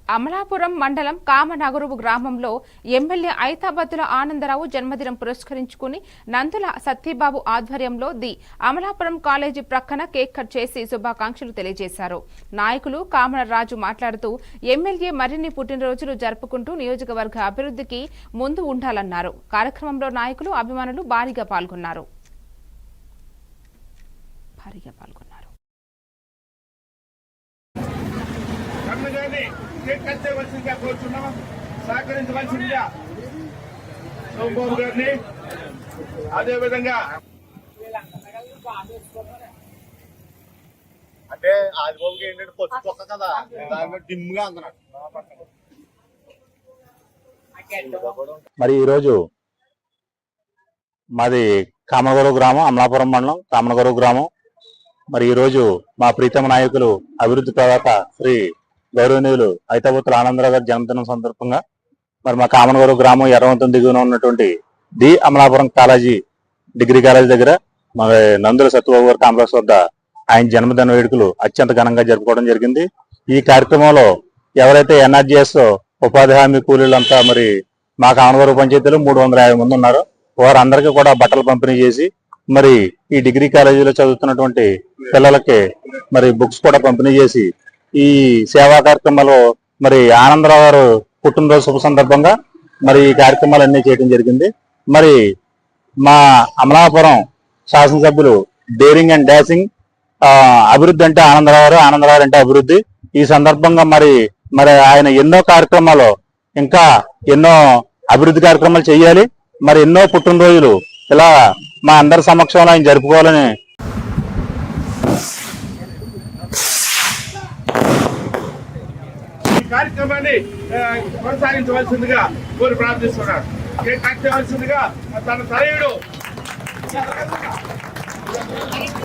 అమలాపురం మండలం కామనగరువు గ్రామంలో ఎమ్మెల్యే ఐతాబత్తుల ఆనందరావు జన్మదినం పురస్కరించుకుని నందుల సత్యబాబు ఆధ్వర్యంలో ది అమలాపురం కాలేజీ ప్రక్కన కేక్ కట్ చేసి శుభాకాంక్షలు తెలియజేశారు. నాయకులు కామనరాజు మాట్లాడుతూ ఎమ్మెల్యే మరిన్ని పుట్టినరోజులు జరుపుకుంటూ నియోజకవర్గ అభివృద్ధికి ముందు ఉండాలన్నారు. కార్యక్రమంలో నాయకులు అభిమానులు భారీగా పాల్గొన్నారు. సహకరించవలసిందిగా సోమబాబు గారిని అదేవిధంగా అంటే ఆదిబాబుకి ఏంటంటే పొచ్చు తొక్క కదా దాని డిమ్గా అందున్నాడు. మరి ఈరోజు మాది కామనగరువు గ్రామం, అమలాపురం మండలం కామనగరువు గ్రామం. మరి ఈరోజు మా ప్రీతమ నాయకులు అభివృద్ధి ప్రదాత శ్రీ గౌరవనీయులు ఐతాబత్తుల ఆనందరావు గారి జన్మదినం సందర్భంగా మరి మా కామనగరువు గ్రామం ఎర్రవంతం దిగువన ఉన్నటువంటి the Amalapuram college degree college దగ్గర మరి నందుల సత్యబాబు గారి కాంప్లెక్స్ వద్ద ఆయన జన్మదిన వేడుకలు అత్యంత ఘనంగా జరుపుకోవడం జరిగింది. ఈ కార్యక్రమంలో ఎవరైతే ఎన్ఆర్జీఎస్ ఉపాధి హామీ కూలీలంతా మరి మా కామనగరువు పంచాయతీలో 350 మంది ఉన్నారు. వారందరికీ కూడా బట్టలు పంపిణీ చేసి మరి ఈ డిగ్రీ కాలేజీలో చదువుతున్నటువంటి పిల్లలకి మరి బుక్స్ కూడా పంపిణీ చేసి ఈ సేవా కార్యక్రమాలు మరి ఆనందరావు గారు పుట్టినరోజు శుభ సందర్భంగా మరి ఈ కార్యక్రమాలన్నీ చేయడం జరిగింది. మరి మా అమలాపురం శాసనసభ్యులు డేరింగ్ అండ్ డాషింగ్ అభివృద్ధి అంటే ఆనందరావు గారు, ఆనందరావు అంటే అభివృద్ధి. ఈ సందర్భంగా మరి ఆయన ఎన్నో కార్యక్రమాలు ఇంకా ఎన్నో అభివృద్ధి కార్యక్రమాలు చేయాలి. మరి ఎన్నో పుట్టినరోజులు ఇలా మా అందరి సమక్షంలో ఆయన జరుపుకోవాలని కార్యక్రమాన్ని కొనసాగించవలసిందిగా కోరి ప్రార్థిస్తున్నాడు. చేయవలసిందిగా తన తనయుడు